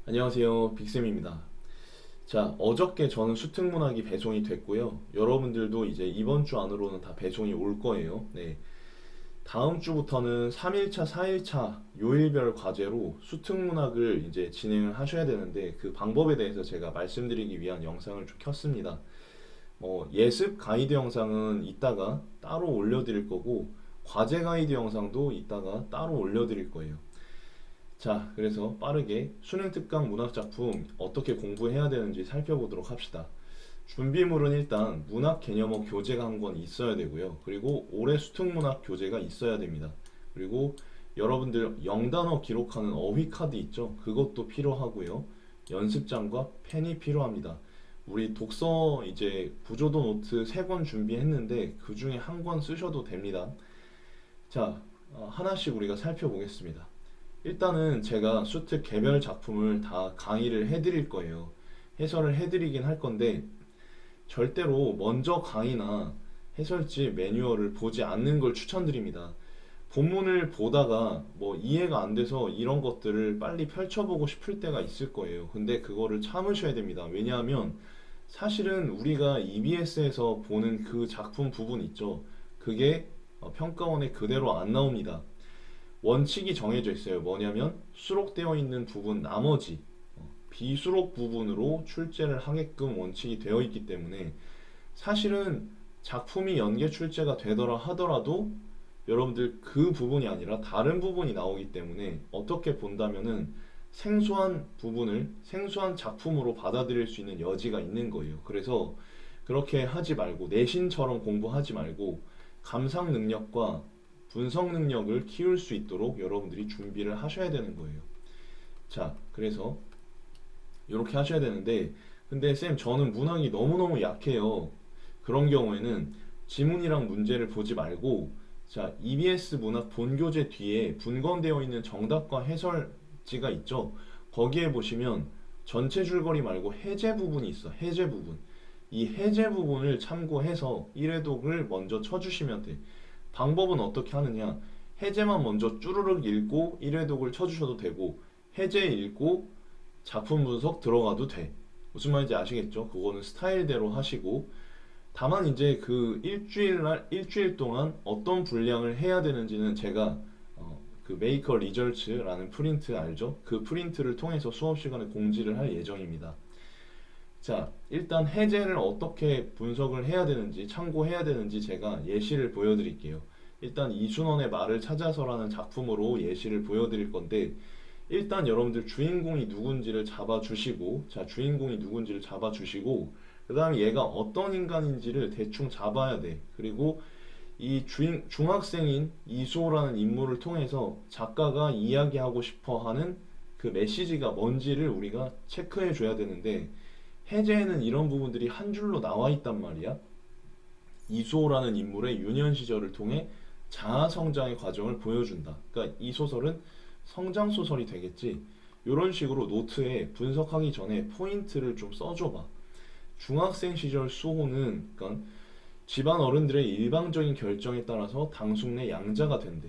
안녕하세요. 빅쌤입니다. 자, 어저께 저는 수특문학이 배송이 됐고요. 여러분들도 이제 이번 주 안으로는 다 배송이 올 거예요. 네. 다음 주부터는 3일차, 4일차 요일별 과제로 수특문학을 이제 진행을 하셔야 되는데 그 방법에 대해서 제가 말씀드리기 위한 영상을 좀 켰습니다. 예습 가이드 영상은 이따가 따로 올려드릴 거고 과제 가이드 영상도 이따가 따로 올려드릴 거예요. 자, 그래서 빠르게 수능 특강 문학 작품 어떻게 공부해야 되는지 살펴보도록 합시다. 준비물은 일단 문학 개념어 교재가 한 권 있어야 되고요. 그리고 올해 수특 문학 교재가 있어야 됩니다. 그리고 여러분들 영단어 기록하는 어휘 카드 있죠? 그것도 필요하고요. 연습장과 펜이 필요합니다. 우리 독서 이제 부조도 노트 3권 준비했는데 그 중에 한 권 쓰셔도 됩니다. 자, 하나씩 우리가 살펴보겠습니다. 일단은 제가 수특 개별 작품을 다 강의를 해드릴 거예요. 해설을 해드리긴 할 건데 절대로 먼저 강의나 해설지 매뉴얼을 보지 않는 걸 추천드립니다. 본문을 보다가 뭐 이해가 안 돼서 이런 것들을 빨리 펼쳐보고 싶을 때가 있을 거예요. 근데 그거를 참으셔야 됩니다. 왜냐하면 사실은 우리가 EBS에서 보는 그 작품 부분 있죠. 그게 평가원에 그대로 안 나옵니다. 원칙이 정해져 있어요. 뭐냐면 수록되어 있는 부분 나머지 비수록 부분으로 출제를 하게끔 원칙이 되어 있기 때문에 사실은 작품이 연계 출제가 되더라 하더라도 여러분들 그 부분이 아니라 다른 부분이 나오기 때문에 어떻게 본다면은 생소한 부분을 생소한 작품으로 받아들일 수 있는 여지가 있는 거예요. 그래서 그렇게 하지 말고 내신처럼 공부하지 말고 감상 능력과 분석 능력을 키울 수 있도록 여러분들이 준비를 하셔야 되는 거예요. 자, 그래서 이렇게 하셔야 되는데, 근데 쌤, 저는 문학이 너무너무 약해요. 그런 경우에는 지문이랑 문제를 보지 말고, 자, EBS 문학 본교재 뒤에 분건되어 있는 정답과 해설지가 있죠. 거기에 보시면 전체 줄거리 말고 해제 부분이 있어. 해제 부분. 이 해제 부분을 참고해서 1회독을 먼저 쳐주시면 돼. 방법은 어떻게 하느냐? 해제만 먼저 쭈르륵 읽고 1회독을 쳐주셔도 되고 해제 읽고 작품 분석 들어가도 돼. 무슨 말인지 아시겠죠? 그거는 스타일대로 하시고 다만 이제 그 일주일 동안 어떤 분량을 해야 되는지는 제가 그 메이커 리절츠라는 프린트 알죠? 그 프린트를 통해서 수업 시간에 공지를 할 예정입니다. 자, 일단 해제를 어떻게 분석을 해야 되는지, 참고해야 되는지 제가 예시를 보여드릴게요. 일단 이순원의 말을 찾아서라는 작품으로 예시를 보여드릴 건데, 일단 여러분들 주인공이 누군지를 잡아주시고, 자, 주인공이 누군지를 잡아주시고, 그 다음에 얘가 어떤 인간인지를 대충 잡아야 돼. 그리고 이 중학생인 이수호라는 인물을 통해서 작가가 이야기하고 싶어 하는 그 메시지가 뭔지를 우리가 체크해 줘야 되는데, 해제에는 이런 부분들이 한 줄로 나와 있단 말이야. 이수호라는 인물의 유년 시절을 통해 자아 성장의 과정을 보여준다. 그러니까 이 소설은 성장 소설이 되겠지. 이런 식으로 노트에 분석하기 전에 포인트를 좀 써줘봐. 중학생 시절 수호는 그러니까 집안 어른들의 일방적인 결정에 따라서 당숙내 양자가 된대.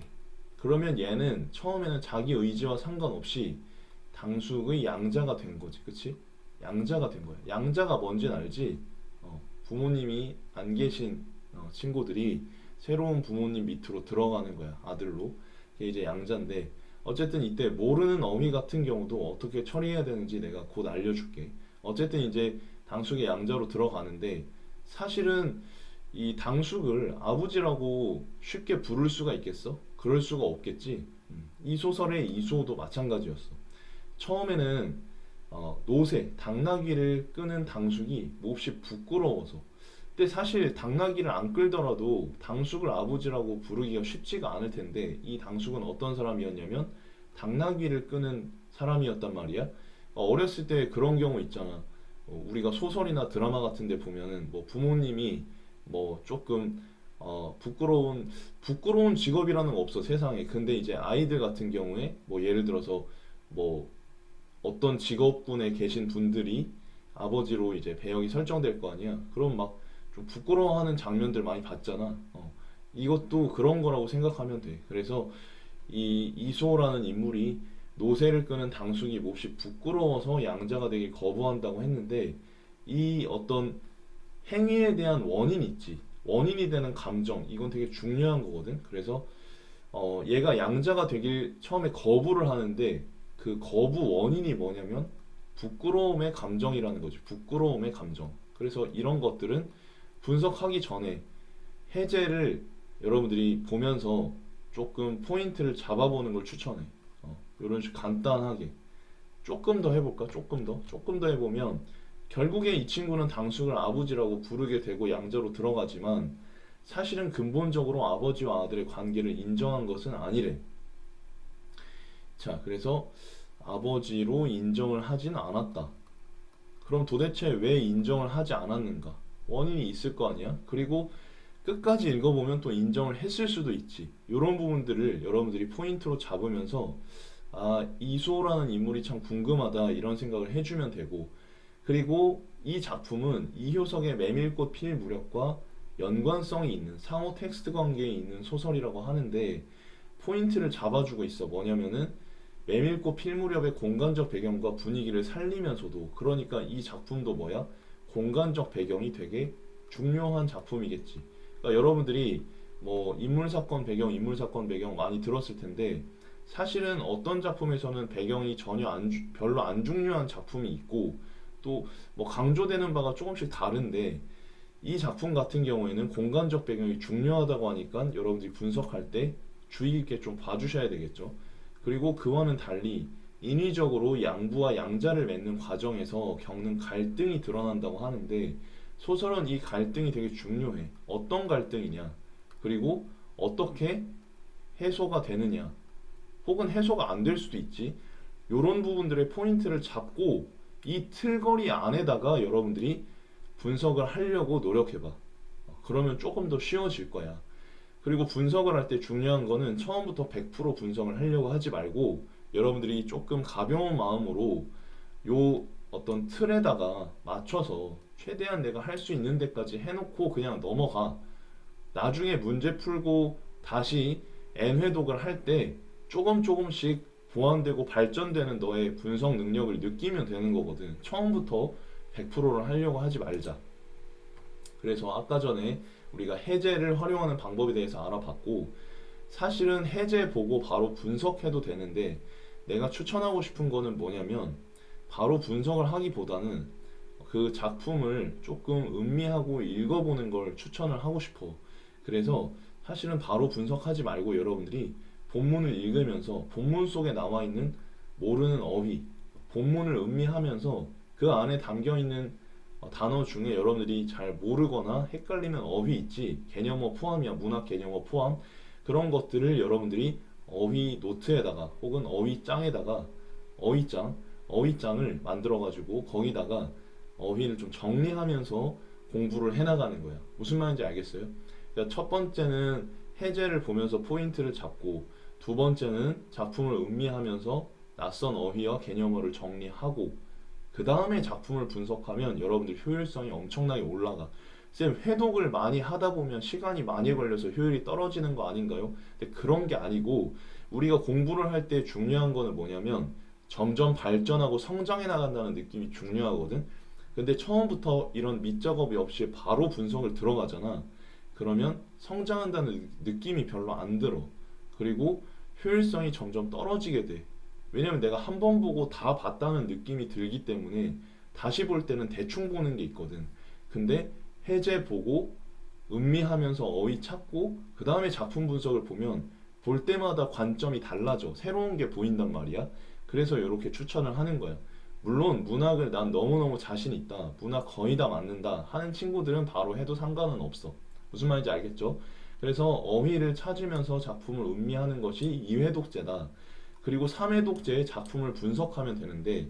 그러면 얘는 처음에는 자기 의지와 상관없이 당숙의 양자가 된 거지, 그치? 양자가 된 거야. 양자가 뭔지는 알지? 부모님이 안 계신 친구들이 새로운 부모님 밑으로 들어가는 거야, 아들로. 이게 이제 양자인데, 어쨌든 이때 모르는 어미 같은 경우도 어떻게 처리해야 되는지 내가 곧 알려줄게. 어쨌든 이제 당숙의 양자로 들어가는데, 사실은 이 당숙을 아버지라고 쉽게 부를 수가 있겠어? 그럴 수가 없겠지. 이 소설의 이수호도 마찬가지였어. 처음에는 노새, 당나귀를 끄는 당숙이 몹시 부끄러워서. 근데 사실 당나귀를 안 끌더라도 당숙을 아버지라고 부르기가 쉽지가 않을 텐데 이 당숙은 어떤 사람이었냐면 당나귀를 끄는 사람이었단 말이야. 어렸을 때 그런 경우 있잖아. 우리가 소설이나 드라마 같은 데 보면은 뭐 부모님이 뭐 조금 부끄러운 직업이라는 거 없어 세상에. 근데 이제 아이들 같은 경우에 뭐 예를 들어서 뭐 어떤 직업군에 계신 분들이 아버지로 이제 배역이 설정될 거 아니야. 그럼 막 좀 부끄러워하는 장면들 많이 봤잖아. 이것도 그런 거라고 생각하면 돼. 그래서 이 이소라는 인물이 노새를 끄는 당숙이 몹시 부끄러워서 양자가 되길 거부한다고 했는데, 이 어떤 행위에 대한 원인 있지, 원인이 되는 감정, 이건 되게 중요한 거거든. 그래서 얘가 양자가 되길 처음에 거부를 하는데, 그 거부 원인이 뭐냐면 부끄러움의 감정이라는 거지. 부끄러움의 감정. 그래서 이런 것들은 분석하기 전에 해제를 여러분들이 보면서 조금 포인트를 잡아보는 걸 추천해. 이런 식으로 간단하게 조금 더 해볼까? 조금 더 해보면 결국에 이 친구는 당숙을 아버지라고 부르게 되고 양자로 들어가지만, 사실은 근본적으로 아버지와 아들의 관계를 인정한 것은 아니래. 자, 그래서 아버지로 인정을 하진 않았다. 그럼 도대체 왜 인정을 하지 않았는가? 원인이 있을 거 아니야? 그리고 끝까지 읽어보면 또 인정을 했을 수도 있지. 이런 부분들을 여러분들이 포인트로 잡으면서, 아, 이소라는 인물이 참 궁금하다, 이런 생각을 해주면 되고, 그리고 이 작품은 이효석의 메밀꽃 필 무렵과 연관성이 있는 상호 텍스트 관계에 있는 소설이라고 하는데, 포인트를 잡아주고 있어. 뭐냐면은 메밀꽃 필 무렵의 공간적 배경과 분위기를 살리면서도, 그러니까 이 작품도 뭐야? 공간적 배경이 되게 중요한 작품이겠지. 그러니까 여러분들이 뭐 인물 사건 배경 많이 들었을 텐데, 사실은 어떤 작품에서는 배경이 전혀 별로 안 중요한 작품이 있고, 또 뭐 강조되는 바가 조금씩 다른데, 이 작품 같은 경우에는 공간적 배경이 중요하다고 하니까 여러분들이 분석할 때 주의 깊게 좀 봐주셔야 되겠죠. 그리고 그와는 달리 인위적으로 양부와 양자를 맺는 과정에서 겪는 갈등이 드러난다고 하는데, 소설은 이 갈등이 되게 중요해. 어떤 갈등이냐, 그리고 어떻게 해소가 되느냐, 혹은 해소가 안 될 수도 있지. 이런 부분들의 포인트를 잡고 이 틀거리 안에다가 여러분들이 분석을 하려고 노력해봐. 그러면 조금 더 쉬워질 거야. 그리고 분석을 할 때 중요한 거는 처음부터 100% 분석을 하려고 하지 말고, 여러분들이 조금 가벼운 마음으로 요 어떤 틀에다가 맞춰서 최대한 내가 할 수 있는 데까지 해놓고 그냥 넘어가. 나중에 문제 풀고 다시 N회독을 할 때 조금씩 보완되고 발전되는 너의 분석 능력을 느끼면 되는 거거든. 처음부터 100%를 하려고 하지 말자. 그래서 아까 전에 우리가 해제를 활용하는 방법에 대해서 알아봤고, 사실은 해제 보고 바로 분석해도 되는데, 내가 추천하고 싶은 거는 뭐냐면, 바로 분석을 하기보다는 그 작품을 조금 음미하고 읽어보는 걸 추천을 하고 싶어. 그래서 사실은 바로 분석하지 말고 여러분들이 본문을 읽으면서 본문 속에 나와 있는 모르는 어휘, 본문을 음미하면서 그 안에 담겨 있는 단어 중에 여러분들이 잘 모르거나 헷갈리는 어휘 있지, 개념어 포함이야, 문학 개념어 포함, 그런 것들을 여러분들이 어휘 노트에다가 혹은 어휘장에다가 어휘장을 만들어 가지고 거기다가 어휘를 좀 정리하면서 공부를 해나가는 거야. 무슨 말인지 알겠어요? 그러니까 첫 번째는 해제를 보면서 포인트를 잡고, 두 번째는 작품을 음미하면서 낯선 어휘와 개념어를 정리하고, 그 다음에 작품을 분석하면 여러분들 효율성이 엄청나게 올라가. 쌤, 회독을 많이 하다 보면 시간이 많이 걸려서 효율이 떨어지는 거 아닌가요? 근데 그런 게 아니고, 우리가 공부를 할 때 중요한 거는 뭐냐면 점점 발전하고 성장해 나간다는 느낌이 중요하거든. 근데 처음부터 이런 밑작업이 없이 바로 분석을 들어가잖아. 그러면 성장한다는 느낌이 별로 안 들어. 그리고 효율성이 점점 떨어지게 돼. 왜냐면 내가 한 번 보고 다 봤다는 느낌이 들기 때문에 다시 볼 때는 대충 보는 게 있거든. 근데 해제 보고 음미하면서 어휘 찾고 그 다음에 작품 분석을 보면 볼 때마다 관점이 달라져. 새로운 게 보인단 말이야. 그래서 이렇게 추천을 하는 거야. 물론 문학을 난 너무너무 자신 있다, 문학 거의 다 맞는다 하는 친구들은 바로 해도 상관은 없어. 무슨 말인지 알겠죠? 그래서 어휘를 찾으면서 작품을 음미하는 것이 2회독제다. 그리고 3회독제의 작품을 분석하면 되는데,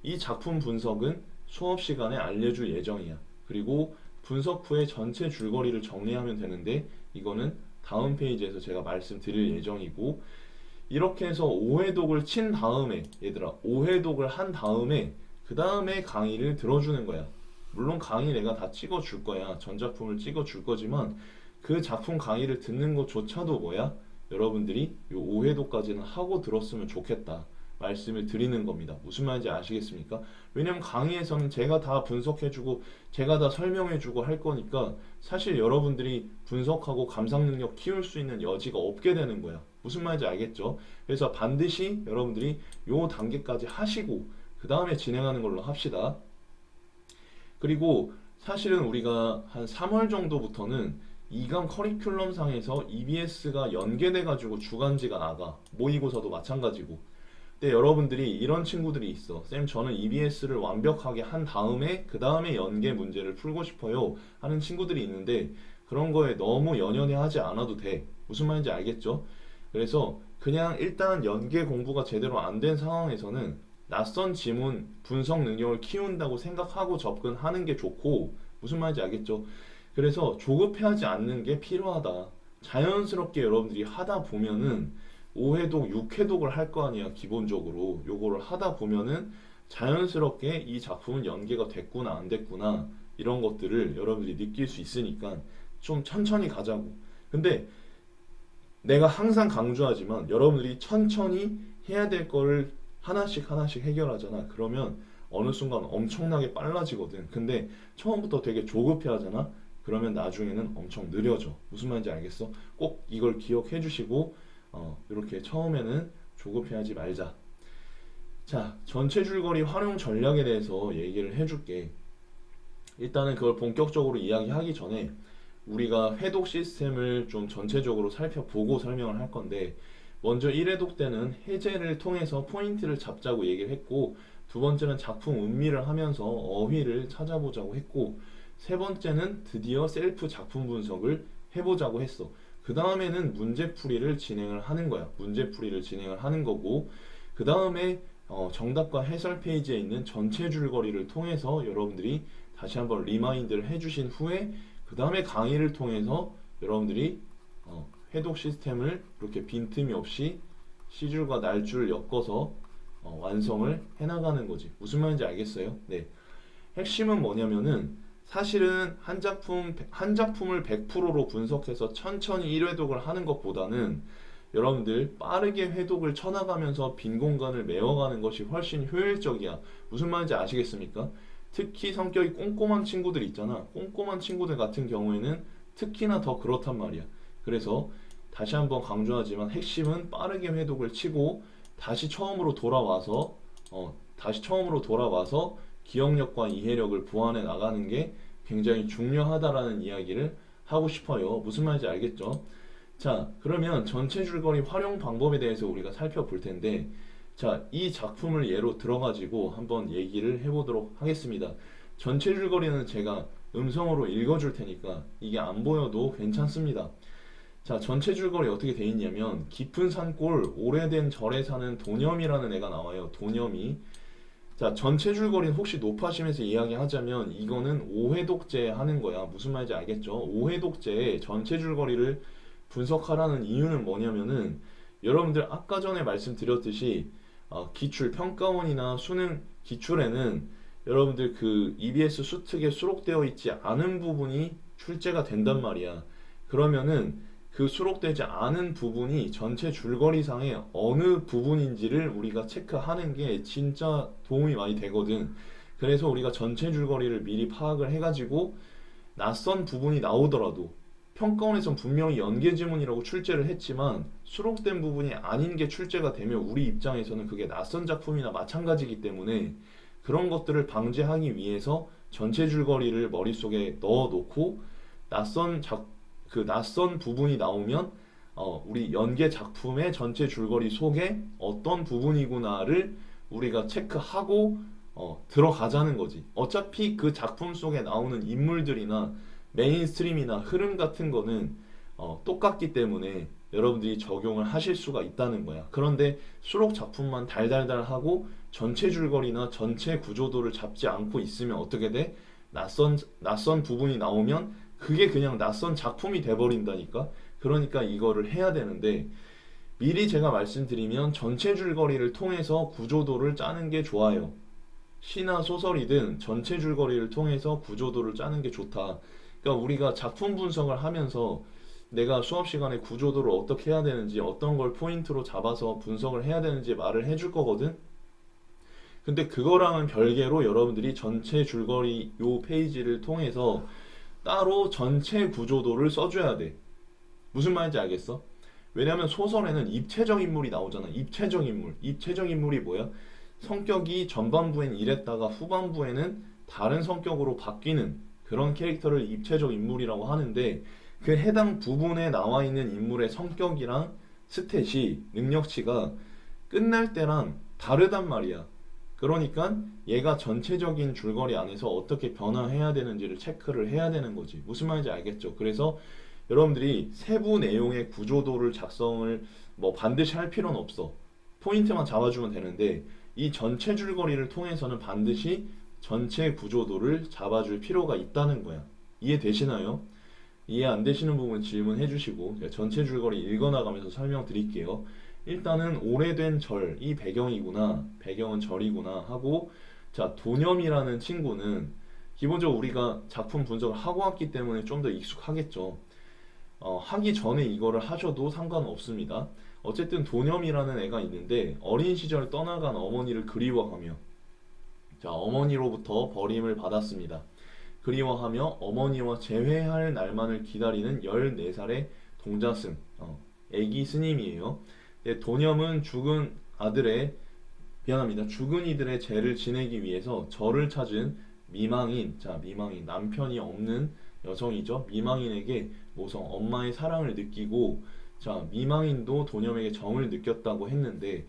이 작품 분석은 수업 시간에 알려줄 예정이야. 그리고 분석 후에 전체 줄거리를 정리하면 되는데, 이거는 다음 페이지에서 제가 말씀드릴 예정이고, 이렇게 해서 5회독을 친 다음에, 얘들아 5회독을 한 다음에 그 다음에 강의를 들어주는 거야. 물론 강의 내가 다 찍어줄 거야. 전작품을 찍어줄 거지만 그 작품 강의를 듣는 것조차도 뭐야? 여러분들이 요 5회독까지는 하고 들었으면 좋겠다. 말씀을 드리는 겁니다. 무슨 말인지 아시겠습니까? 왜냐면 강의에서는 제가 다 분석해주고 제가 다 설명해주고 할 거니까 사실 여러분들이 분석하고 감상 능력 키울 수 있는 여지가 없게 되는 거야. 무슨 말인지 알겠죠? 그래서 반드시 여러분들이 요 단계까지 하시고 그 다음에 진행하는 걸로 합시다. 그리고 사실은 우리가 한 3월 정도부터는 이강 커리큘럼 상에서 EBS가 연계돼 가지고 주간지가 나가. 모의고사도 마찬가지고. 근데 여러분들이 이런 친구들이 있어. 쌤, 저는 EBS를 완벽하게 한 다음에 그 다음에 연계 문제를 풀고 싶어요 하는 친구들이 있는데 그런 거에 너무 연연해 하지 않아도 돼. 무슨 말인지 알겠죠? 그래서 그냥 일단 연계 공부가 제대로 안 된 상황에서는 낯선 지문 분석 능력을 키운다고 생각하고 접근하는 게 좋고, 무슨 말인지 알겠죠? 그래서 조급해하지 않는 게 필요하다. 자연스럽게 여러분들이 하다 보면은 5회독, 6회독을 할 거 아니야, 기본적으로. 요거를 하다 보면은 자연스럽게 이 작품은 연계가 됐구나, 안 됐구나, 이런 것들을 여러분들이 느낄 수 있으니까 좀 천천히 가자고. 근데 내가 항상 강조하지만 여러분들이 천천히 해야 될 거를 하나씩 하나씩 해결하잖아. 그러면 어느 순간 엄청나게 빨라지거든. 근데 처음부터 되게 조급해 하잖아. 그러면 나중에는 엄청 느려져. 무슨 말인지 알겠어? 꼭 이걸 기억해 주시고 이렇게 처음에는 조급해 하지 말자. 자, 전체 줄거리 활용 전략에 대해서 얘기를 해줄게. 일단은 그걸 본격적으로 이야기하기 전에 우리가 회독 시스템을 좀 전체적으로 살펴보고 설명을 할 건데, 먼저 1회독 때는 해제를 통해서 포인트를 잡자고 얘기를 했고, 두 번째는 작품 음미를 하면서 어휘를 찾아보자고 했고, 세 번째는 드디어 셀프 작품 분석을 해보자고 했어. 그 다음에는 문제풀이를 진행을 하는 거야. 문제풀이를 진행을 하는 거고, 그 다음에 정답과 해설 페이지에 있는 전체 줄거리를 통해서 여러분들이 다시 한번 리마인드를 해주신 후에 그 다음에 강의를 통해서 여러분들이 해독 시스템을 이렇게 빈틈이 없이 시줄과 날줄을 엮어서 완성을 해나가는 거지. 무슨 말인지 알겠어요? 네. 핵심은 뭐냐면은 사실은 한 작품을 100%로 분석해서 천천히 1회독을 하는 것보다는 여러분들 빠르게 회독을 쳐나가면서 빈 공간을 메워가는 것이 훨씬 효율적이야. 무슨 말인지 아시겠습니까? 특히 성격이 꼼꼼한 친구들 있잖아. 꼼꼼한 친구들 같은 경우에는 특히나 더 그렇단 말이야. 그래서 다시 한번 강조하지만 핵심은 빠르게 회독을 치고 다시 처음으로 돌아와서 기억력과 이해력을 보완해 나가는 게 굉장히 중요하다라는 이야기를 하고 싶어요. 무슨 말인지 알겠죠? 자, 그러면 전체 줄거리 활용 방법에 대해서 우리가 살펴볼 텐데, 자, 이 작품을 예로 들어가지고 한번 얘기를 해보도록 하겠습니다. 전체 줄거리는 제가 음성으로 읽어줄 테니까 이게 안 보여도 괜찮습니다. 자, 전체 줄거리 어떻게 돼 있냐면, 깊은 산골 오래된 절에 사는 도념이라는 애가 나와요. 도념이. 자, 전체 줄거리는 혹시 높아심에서 이야기하자면 이거는 5회독제 하는 거야. 무슨 말인지 알겠죠? 5회독제의 전체 줄거리를 분석하라는 이유는 뭐냐면은, 여러분들 아까 전에 말씀드렸듯이 기출 평가원이나 수능 기출에는 여러분들 그 EBS 수특에 수록되어 있지 않은 부분이 출제가 된단 말이야. 그러면은 그 수록되지 않은 부분이 전체 줄거리상의 어느 부분인지를 우리가 체크하는 게 진짜 도움이 많이 되거든. 그래서 우리가 전체 줄거리를 미리 파악을 해가지고 낯선 부분이 나오더라도, 평가원에선 분명히 연계 지문이라고 출제를 했지만 수록된 부분이 아닌 게 출제가 되면 우리 입장에서는 그게 낯선 작품이나 마찬가지이기 때문에 그런 것들을 방지하기 위해서 전체 줄거리를 머릿속에 넣어놓고 낯선 부분이 나오면 우리 연계 작품의 전체 줄거리 속에 어떤 부분이구나를 우리가 체크하고 들어가자는 거지. 어차피 그 작품 속에 나오는 인물들이나 메인스트림이나 흐름 같은 거는 똑같기 때문에 여러분들이 적용을 하실 수가 있다는 거야. 그런데 수록 작품만 달달달하고 전체 줄거리나 전체 구조도를 잡지 않고 있으면 어떻게 돼? 낯선 부분이 나오면 그게 그냥 낯선 작품이 돼버린다니까. 그러니까 이거를 해야 되는데, 미리 제가 말씀드리면 전체 줄거리를 통해서 구조도를 짜는 게 좋아요. 시나 소설이든 전체 줄거리를 통해서 구조도를 짜는 게 좋다. 그러니까 우리가 작품 분석을 하면서 내가 수업 시간에 구조도를 어떻게 해야 되는지, 어떤 걸 포인트로 잡아서 분석을 해야 되는지 말을 해줄 거거든. 근데 그거랑은 별개로 여러분들이 전체 줄거리 요 페이지를 통해서 따로 전체 구조도를 써줘야 돼. 무슨 말인지 알겠어? 왜냐면 소설에는 입체적 인물이 나오잖아. 입체적 인물. 입체적 인물이 뭐야? 성격이 전반부엔 이랬다가 후반부에는 다른 성격으로 바뀌는 그런 캐릭터를 입체적 인물이라고 하는데, 그 해당 부분에 나와 있는 인물의 성격이랑 스탯이, 능력치가 끝날 때랑 다르단 말이야. 그러니까 얘가 전체적인 줄거리 안에서 어떻게 변화해야 되는지를 체크를 해야 되는 거지. 무슨 말인지 알겠죠? 그래서 여러분들이 세부 내용의 구조도를 작성을 뭐 반드시 할 필요는 없어. 포인트만 잡아주면 되는데, 이 전체 줄거리를 통해서는 반드시 전체 구조도를 잡아줄 필요가 있다는 거야. 이해되시나요? 이해 안 되시는 부분 질문해 주시고 제가 전체 줄거리 읽어나가면서 설명드릴게요. 일단은 오래된 절이 배경이구나, 배경은 절이구나 하고, 자, 도념이라는 친구는 기본적으로 우리가 작품 분석을 하고 왔기 때문에 좀 더 익숙하겠죠. 하기 전에 이거를 하셔도 상관은 없습니다. 어쨌든 도념이라는 애가 있는데, 어린 시절 떠나간 어머니를 그리워하며, 자, 어머니로부터 버림을 받았습니다. 그리워하며 어머니와 재회할 날만을 기다리는 14살의 동자승, 애기 스님이에요. 네, 도념은 죽은 아들의, 미안합니다, 죽은 이들의 죄를 지내기 위해서 절을 찾은 미망인, 자, 미망인, 남편이 없는 여성이죠. 미망인에게 모성 엄마의 사랑을 느끼고, 자, 미망인도 도념에게 정을 느꼈다고 했는데,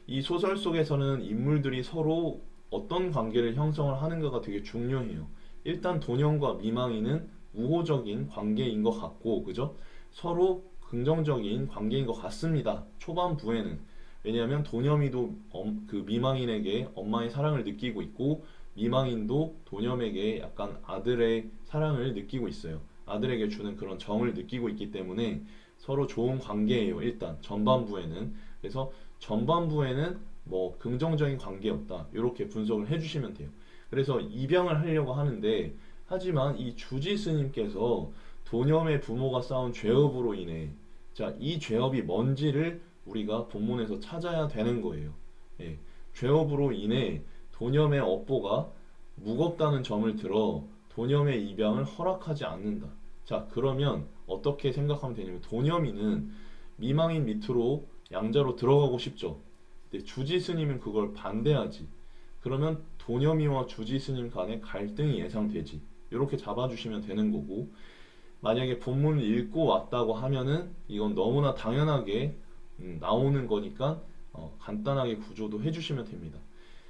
이 소설 속에서는 인물들이 서로 어떤 관계를 형성을 하는가가 되게 중요해요. 일단 도념과 미망인은 우호적인 관계인 것 같고, 그죠? 서로 긍정적인 관계인 것 같습니다. 초반부에는. 왜냐하면 도념이도 그 미망인에게 엄마의 사랑을 느끼고 있고, 미망인도 도념에게 약간 아들의 사랑을 느끼고 있어요. 아들에게 주는 그런 정을 느끼고 있기 때문에 서로 좋은 관계예요. 일단 전반부에는. 그래서 전반부에는 뭐 긍정적인 관계였다, 이렇게 분석을 해주시면 돼요. 그래서 입양을 하려고 하는데, 하지만 이 주지 스님께서 도념의 부모가 쌓은 죄업으로 인해, 자, 이 죄업이 뭔지를 우리가 본문에서 찾아야 되는 거예요. 예, 죄업으로 인해 도념의 업보가 무겁다는 점을 들어 도념의 입양을 허락하지 않는다. 자, 그러면 어떻게 생각하면 되냐면, 도념이는 미망인 밑으로 양자로 들어가고 싶죠. 근데 주지 스님은 그걸 반대하지. 그러면 도념이와 주지 스님 간의 갈등이 예상되지. 이렇게 잡아주시면 되는 거고, 만약에 본문을 읽고 왔다고 하면은 이건 너무나 당연하게 나오는 거니까 간단하게 구조도 해주시면 됩니다.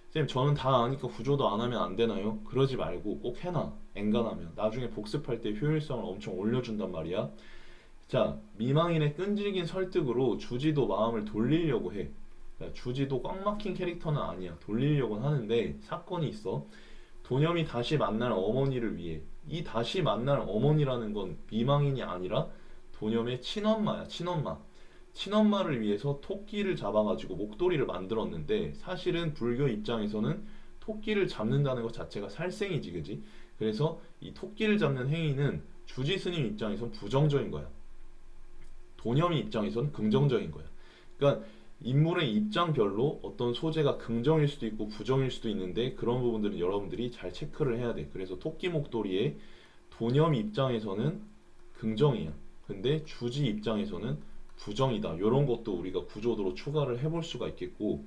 쌤, 저는 다 아니까 구조도 안 하면 안 되나요? 그러지 말고 꼭 해놔. 엔간하면 나중에 복습할 때 효율성을 엄청 올려준단 말이야. 자, 미망인의 끈질긴 설득으로 주지도 마음을 돌리려고 해. 자, 주지도 꽉 막힌 캐릭터는 아니야. 돌리려고는 하는데 사건이 있어. 도념이 다시 만날 어머니를 위해, 이 다시 만날 어머니라는 건 미망인이 아니라 도념의 친엄마야. 친엄마. 친엄마를 위해서 토끼를 잡아가지고 목도리를 만들었는데, 사실은 불교 입장에서는 토끼를 잡는다는 것 자체가 살생이지, 그지? 그래서 이 토끼를 잡는 행위는 주지 스님 입장에선 부정적인 거야. 도념이 입장에선 긍정적인 거야. 그러니까 인물의 입장별로 어떤 소재가 긍정일 수도 있고 부정일 수도 있는데, 그런 부분들은 여러분들이 잘 체크를 해야 돼. 그래서 토끼 목도리에 도념 입장에서는 긍정이야. 근데 주지 입장에서는 부정이다. 이런 것도 우리가 구조도로 추가를 해볼 수가 있겠고,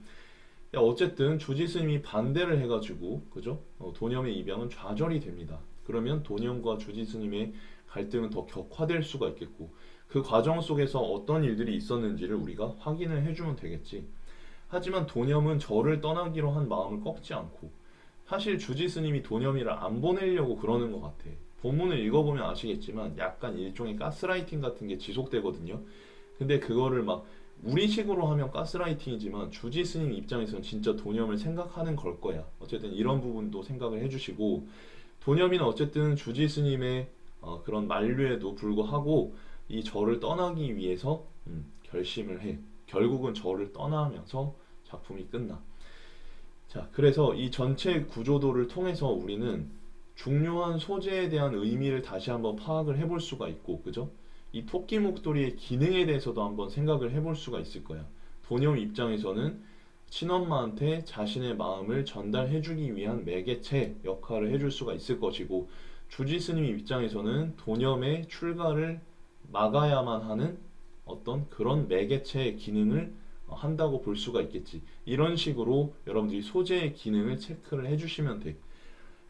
어쨌든 주지 스님이 반대를 해가지고, 그죠? 도념의 입양은 좌절이 됩니다. 그러면 도념과 주지 스님의 갈등은 더 격화될 수가 있겠고, 그 과정 속에서 어떤 일들이 있었는지를 우리가 확인을 해주면 되겠지. 하지만 도념은 저를 떠나기로 한 마음을 꺾지 않고, 사실 주지 스님이 도념이를 안 보내려고 그러는 것 같아. 본문을 읽어보면 아시겠지만 약간 일종의 가스라이팅 같은 게 지속되거든요. 근데 그거를 막 우리식으로 하면 가스라이팅이지만 주지 스님 입장에서는 진짜 도념을 생각하는 걸 거야. 어쨌든 이런 부분도 생각을 해주시고, 도념이는 어쨌든 주지 스님의 그런 만류에도 불구하고 이 절을 떠나기 위해서 결심을 해. 결국은 절을 떠나면서 작품이 끝나. 자, 그래서 이 전체 구조도를 통해서 우리는 중요한 소재에 대한 의미를 다시 한번 파악을 해볼 수가 있고, 그죠? 이 토끼 목도리의 기능에 대해서도 한번 생각을 해볼 수가 있을 거야. 도념 입장에서는 친엄마한테 자신의 마음을 전달해주기 위한 매개체 역할을 해줄 수가 있을 것이고, 주지 스님 입장에서는 도념의 출가를 막아야만 하는 어떤 그런 매개체의 기능을 한다고 볼 수가 있겠지. 이런 식으로 여러분들이 소재의 기능을 체크를 해주시면 돼.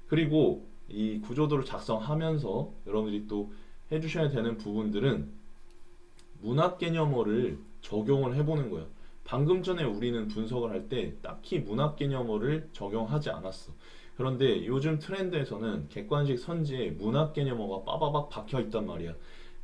그리고 이 구조도를 작성하면서 여러분들이 또 해주셔야 되는 부분들은 문학 개념어를 적용을 해보는 거야. 방금 전에 우리는 분석을 할 때 딱히 문학 개념어를 적용하지 않았어. 그런데 요즘 트렌드에서는 객관식 선지에 문학 개념어가 빠바박 박혀 있단 말이야.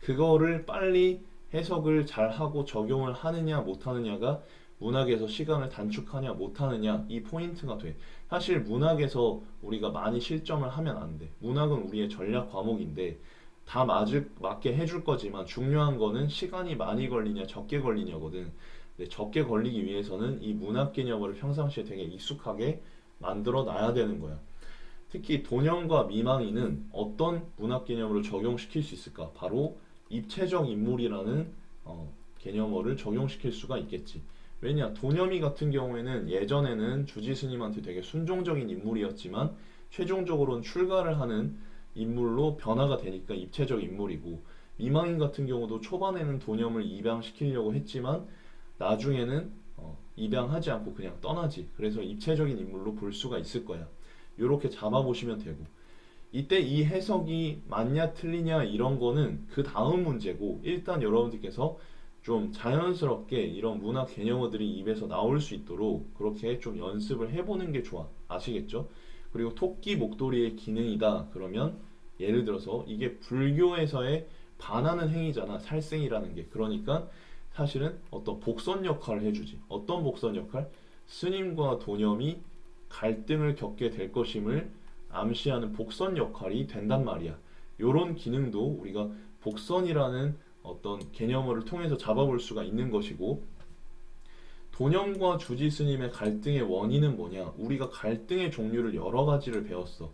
그거를 빨리 해석을 잘 하고 적용을 하느냐 못하느냐가 문학에서 시간을 단축하냐 못하느냐 이 포인트가 돼. 사실 문학에서 우리가 많이 실점을 하면 안 돼. 문학은 우리의 전략 과목인데 다 맞게 해줄 거지만 중요한 거는 시간이 많이 걸리냐 적게 걸리냐거든. 근데 적게 걸리기 위해서는 이 문학 개념을 평상시에 되게 익숙하게 만들어 놔야 되는 거야. 특히 도념과 미망인은 어떤 문학 개념을 적용시킬 수 있을까? 바로 입체적 인물이라는 개념어를 적용시킬 수가 있겠지. 왜냐? 도념이 같은 경우에는 예전에는 주지 스님한테 되게 순종적인 인물이었지만 최종적으로는 출가를 하는 인물로 변화가 되니까 입체적 인물이고, 미망인 같은 경우도 초반에는 도념을 입양시키려고 했지만 나중에는 입양하지 않고 그냥 떠나지. 그래서 입체적인 인물로 볼 수가 있을 거야. 이렇게 잡아보시면 되고, 이때 이 해석이 맞냐 틀리냐 이런 거는 그 다음 문제고, 일단 여러분들께서 좀 자연스럽게 이런 문학 개념어들이 입에서 나올 수 있도록 그렇게 좀 연습을 해보는 게 좋아. 아시겠죠? 그리고 토끼 목도리의 기능이다 그러면 예를 들어서 이게 불교에서의 반하는 행위잖아. 살생이라는 게. 그러니까 사실은 어떤 복선 역할을 해주지. 어떤 복선 역할? 스님과 도념이 갈등을 겪게 될 것임을 암시하는 복선 역할이 된단 말이야. 요런 기능도 우리가 복선이라는 어떤 개념어를 통해서 잡아볼 수가 있는 것이고, 도념과 주지 스님의 갈등의 원인은 뭐냐? 우리가 갈등의 종류를 여러 가지를 배웠어.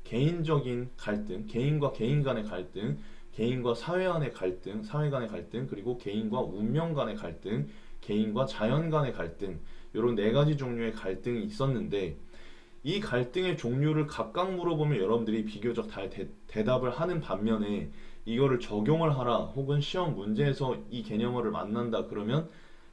개인적인 갈등, 개인과 개인 간의 갈등, 개인과 사회 간의 갈등, 사회 간의 갈등, 그리고 개인과 운명 간의 갈등, 개인과 자연 간의 갈등, 이런 네 가지 종류의 갈등이 있었는데, 이 갈등의 종류를 각각 물어보면 여러분들이 비교적 다 대답을 하는 반면에 이거를 적용을 하라 혹은 시험 문제에서 이 개념어를 만난다 그러면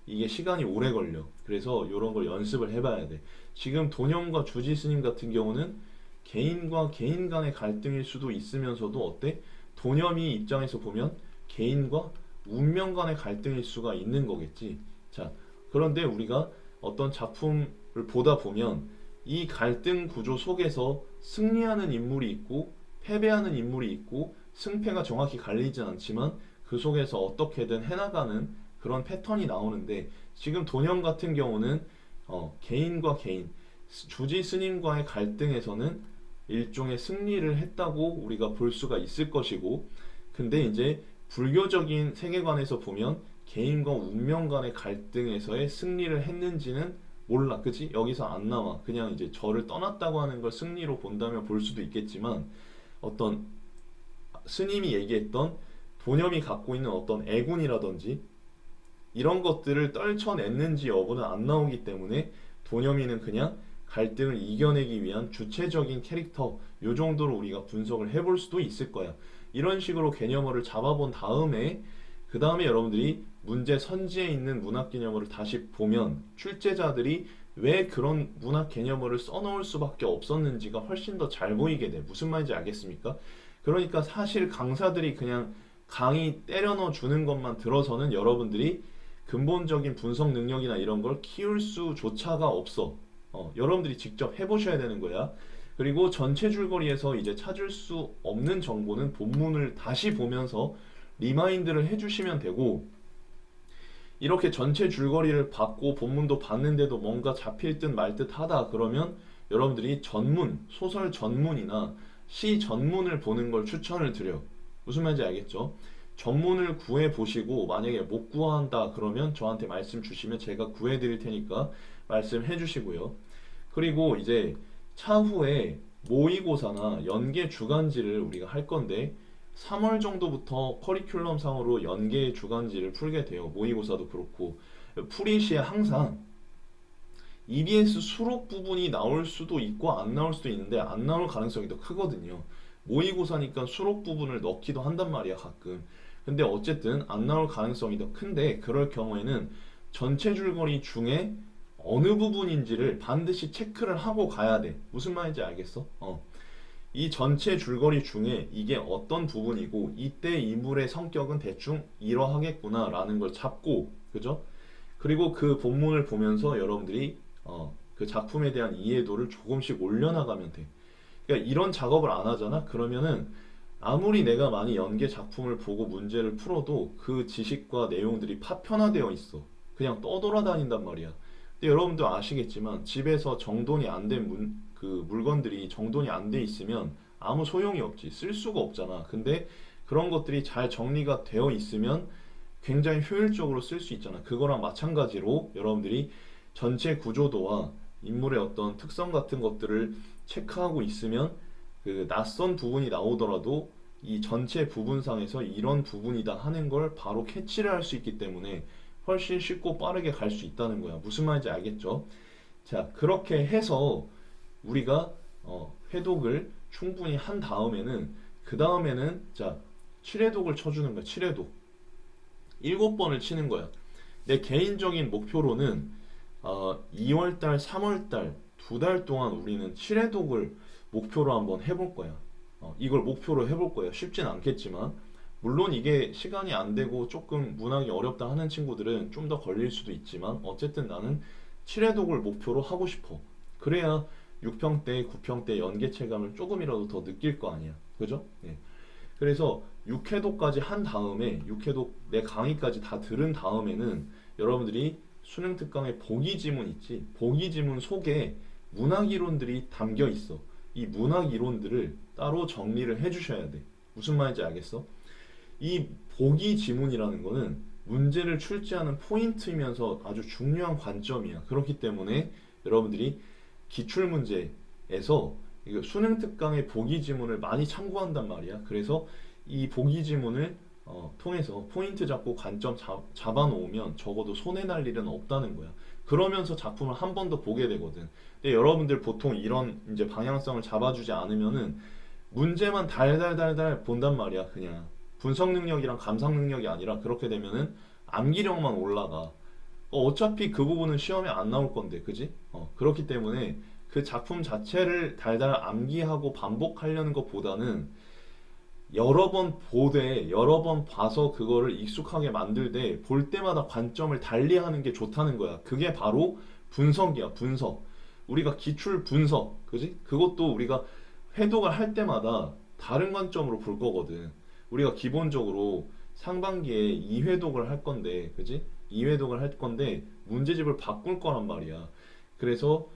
이게 시간이 오래 걸려. 그래서 이런 걸 연습을 해봐야 돼. 지금 도념과 주지 스님 같은 경우는 개인과 개인 간의 갈등일 수도 있으면서도 어때? 도념이 입장에서 보면 개인과 운명 간의 갈등일 수가 있는 거겠지. 자, 그런데 우리가 어떤 작품을 보다 보면 이 갈등 구조 속에서 승리하는 인물이 있고 패배하는 인물이 있고 승패가 정확히 갈리진 않지만 그 속에서 어떻게든 해나가는 그런 패턴이 나오는데, 지금 도념 같은 경우는 개인과 개인, 주지 스님과의 갈등에서는 일종의 승리를 했다고 우리가 볼 수가 있을 것이고, 근데 이제 불교적인 세계관에서 보면 개인과 운명 간의 갈등에서의 승리를 했는지는 몰라. 그치? 여기서 안 나와. 그냥 이제 저를 떠났다고 하는 걸 승리로 본다면 볼 수도 있겠지만, 어떤 스님이 얘기했던 도념이 갖고 있는 어떤 애군이라든지 이런 것들을 떨쳐냈는지 여부는 안 나오기 때문에 도념이는 그냥 갈등을 이겨내기 위한 주체적인 캐릭터, 요 정도로 우리가 분석을 해볼 수도 있을 거야. 이런 식으로 개념어를 잡아본 다음에 그 다음에 여러분들이 문제 선지에 있는 문학 개념어를 다시 보면 출제자들이 왜 그런 문학 개념어를 써놓을 수밖에 없었는지가 훨씬 더 잘 보이게 돼. 무슨 말인지 알겠습니까? 그러니까 사실 강사들이 그냥 강의 때려 넣어 주는 것만 들어서는 여러분들이 근본적인 분석 능력이나 이런 걸 키울 수조차가 없어. 여러분들이 직접 해보셔야 되는 거야. 그리고 전체 줄거리에서 이제 찾을 수 없는 정보는 본문을 다시 보면서 리마인드를 해주시면 되고, 이렇게 전체 줄거리를 받고 본문도 봤는데도 뭔가 잡힐 듯 말 듯 하다 그러면 여러분들이 전문, 소설 전문이나 시 전문을 보는 걸 추천을 드려. 무슨 말인지 알겠죠? 전문을 구해 보시고 만약에 못 구한다 그러면 저한테 말씀 주시면 제가 구해 드릴 테니까 말씀해 주시고요. 그리고 이제 차후에 모의고사나 연계 주간지를 우리가 할 건데, 3월 정도부터 커리큘럼 상으로 연계 주간지를 풀게 돼요. 모의고사도 그렇고. 풀이 시에 항상 EBS 수록 부분이 나올 수도 있고 안 나올 수도 있는데 안 나올 가능성이 더 크거든요. 모의고사니까 수록 부분을 넣기도 한단 말이야, 가끔. 근데 어쨌든 안 나올 가능성이 더 큰데, 그럴 경우에는 전체 줄거리 중에 어느 부분인지를 반드시 체크를 하고 가야 돼. 무슨 말인지 알겠어? 이 전체 줄거리 중에 이게 어떤 부분이고 이때 인물의 성격은 대충 이러하겠구나 라는 걸 잡고, 그죠? 그리고 그 본문을 보면서 여러분들이 그 작품에 대한 이해도를 조금씩 올려나가면 돼. 그러니까 이런 작업을 안 하잖아? 그러면은 아무리 내가 많이 연계 작품을 보고 문제를 풀어도 그 지식과 내용들이 파편화되어 있어. 그냥 떠돌아다닌단 말이야. 근데 여러분도 아시겠지만 집에서 정돈이 안 된 그 물건들이 정돈이 안 돼 있으면 아무 소용이 없지. 쓸 수가 없잖아. 근데 그런 것들이 잘 정리가 되어 있으면 굉장히 효율적으로 쓸 수 있잖아. 그거랑 마찬가지로 여러분들이 전체 구조도와 인물의 어떤 특성 같은 것들을 체크하고 있으면 그 낯선 부분이 나오더라도 이 전체 부분상에서 이런 부분이다 하는 걸 바로 캐치를 할 수 있기 때문에 훨씬 쉽고 빠르게 갈 수 있다는 거야. 무슨 말인지 알겠죠? 자, 그렇게 해서 우리가 회독을 충분히 한 다음에는, 그 다음에는 자 7회독을 쳐주는 거야. 7회독 7번을 치는 거야. 내 개인적인 목표로는 2월달 3월달 2달 동안 우리는 7회독을 목표로 한번 해볼 거야. 이걸 목표로 해볼 거야. 쉽진 않겠지만, 물론 이게 시간이 안 되고 조금 문학이 어렵다 하는 친구들은 좀 더 걸릴 수도 있지만, 어쨌든 나는 7회독을 목표로 하고 싶어. 그래야 6평대, 9평대 연계 체감을 조금이라도 더 느낄 거 아니야. 그죠? 네. 그래서 6회독까지 한 다음에, 6회독 내 강의까지 다 들은 다음에는 여러분들이 수능 특강의 보기 지문 있지? 보기 지문 속에 문학 이론들이 담겨 있어. 이 문학 이론들을 따로 정리를 해주셔야 돼. 무슨 말인지 알겠어? 이 보기 지문이라는 거는 문제를 출제하는 포인트이면서 아주 중요한 관점이야. 그렇기 때문에 여러분들이 기출문제에서 수능 특강의 보기 지문을 많이 참고한단 말이야. 그래서 이 보기 지문을 통해서 포인트 잡고 관점 잡아놓으면 적어도 손해 날 일은 없다는 거야. 그러면서 작품을 한 번 더 보게 되거든. 근데 여러분들 보통 이런 이제 방향성을 잡아주지 않으면은 문제만 달달달달 본단 말이야. 그냥 분석 능력이랑 감상 능력이 아니라, 그렇게 되면은 암기력만 올라가. 어차피 그 부분은 시험에 안 나올 건데, 그지? 그렇기 때문에 그 작품 자체를 달달 암기하고 반복하려는 것보다는 여러 번 보되, 여러 번 봐서 그거를 익숙하게 만들되, 볼 때마다 관점을 달리하는 게 좋다는 거야. 그게 바로 분석이야. 분석. 우리가 기출 분석, 그지? 그것도 우리가 회독을 할 때마다 다른 관점으로 볼 거거든. 우리가 기본적으로 상반기에 2회독을 할 건데, 그지? 2회독을 할 건데 문제집을 바꿀 거란 말이야. 그래서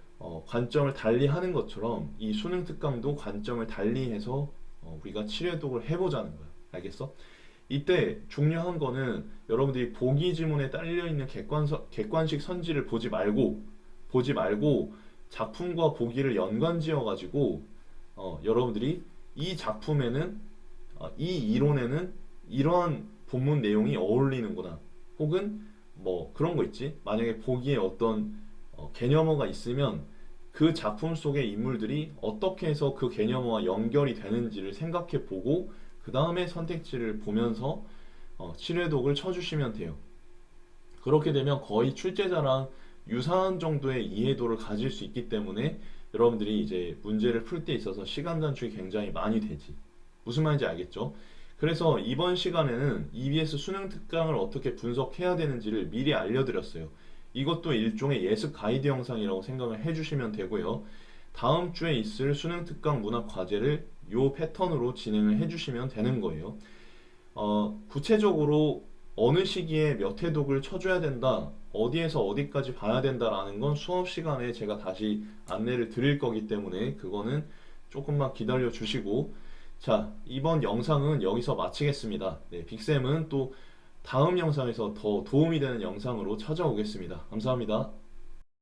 관점을 달리 하는 것처럼 이 수능 특강도 관점을 달리해서 우리가 7회독을 해보자는 거야. 알겠어? 이때 중요한 거는 여러분들이 보기 지문에 딸려 있는 객관식 선지를 보지 말고 작품과 보기를 연관지어 가지고 여러분들이 이 작품에는 이 이론에는 이러한 본문 내용이 어울리는구나, 혹은 뭐 그런 거 있지. 만약에 보기에 어떤 개념어가 있으면 그 작품 속의 인물들이 어떻게 해서 그 개념어와 연결이 되는지를 생각해 보고 그 다음에 선택지를 보면서 7회독을 쳐주시면 돼요. 그렇게 되면 거의 출제자랑 유사한 정도의 이해도를 가질 수 있기 때문에 여러분들이 이제 문제를 풀 때 있어서 시간 단축이 굉장히 많이 되지. 무슨 말인지 알겠죠? 그래서 이번 시간에는 EBS 수능 특강을 어떻게 분석해야 되는지를 미리 알려드렸어요. 이것도 일종의 예습 가이드 영상이라고 생각을 해주시면 되고요. 다음 주에 있을 수능 특강 문학 과제를 이 패턴으로 진행을 해주시면 되는 거예요. 구체적으로 어느 시기에 몇 회독을 쳐줘야 된다, 어디에서 어디까지 봐야 된다라는 건 수업 시간에 제가 다시 안내를 드릴 거기 때문에 그거는 조금만 기다려 주시고, 자, 이번 영상은 여기서 마치겠습니다. 네, 빅쌤은 또 다음 영상에서 더 도움이 되는 영상으로 찾아오겠습니다. 감사합니다.